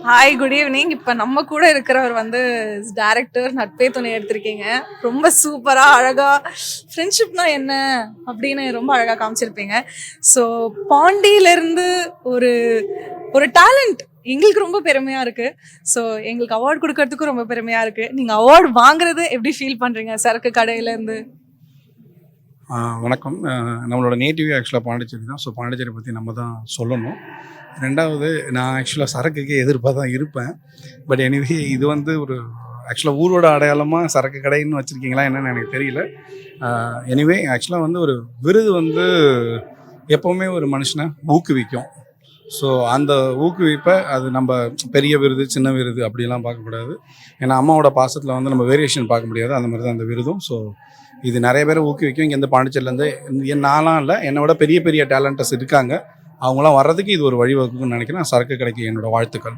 Hi, good evening. இப்போ நம்ம கூட இருக்கிறவர் வந்து டைரக்டர். நட்பே துணை எடுத்திருக்கீங்க. ரொம்ப சூப்பராக அழகாக ஃப்ரெண்ட்ஷிப்னா என்ன அப்படின்னு ரொம்ப அழகாக காமிச்சிருப்பீங்க. ஸோ பாண்டியிலேருந்து ஒரு ஒரு டேலண்ட் எங்களுக்கு ரொம்ப பெருமையாக இருக்குது. ஸோ எங்களுக்கு அவார்டு கொடுக்கறதுக்கும் ரொம்ப பெருமையாக இருக்குது. நீங்கள் அவார்டு வாங்குறது எப்படி ஃபீல் பண்ணுறீங்க சரக்கு கடையிலேருந்து? வணக்கம். நம்மளோட நேட்டிவ் ஆக்சுவலாக பாண்டிச்சேரி தான். ஸோ பாண்டிச்சேரி பற்றி நம்ம தான் சொல்லணும். ரெண்டாவது, நான் ஆக்சுவலாக சரக்குக்கே எதிர்ப்பாக தான் இருப்பேன். பட் எனிவே இது வந்து ஒரு ஆக்சுவலாக ஊரோட அடையாளமாக சரக்கு கடைன்னு வச்சுருக்கீங்களா என்னன்னு எனக்கு தெரியல. எனிவே ஆக்சுவலாக வந்து ஒரு விருது வந்து எப்போவுமே ஒரு மனுஷனை ஊக்குவிக்கும். ஸோ அந்த ஊக்குவிப்பை அது நம்ம பெரிய விருது சின்ன விருது அப்படிலாம் பார்க்கக்கூடாது. ஏன்னா அம்மாவோட பாசத்தில் வந்து நம்ம வேரியேஷன் பார்க்க முடியாது. அந்த மாதிரி தான் அந்த விருதும். ஸோ இது நிறைய பேரை ஊக்குவிக்கும். இங்கேருந்து பாண்டிச்சேரியிலேருந்து நான்லாம் இல்லை, என்னை விட பெரிய பெரிய டேலண்டர்ஸ் இருக்காங்க. அவங்களாம் வர்றதுக்கு இது ஒரு வழிவகுக்குன்னு நினைக்கிறேன். சரக்கு கடைக்கு என்னோட வாழ்த்துக்கள்.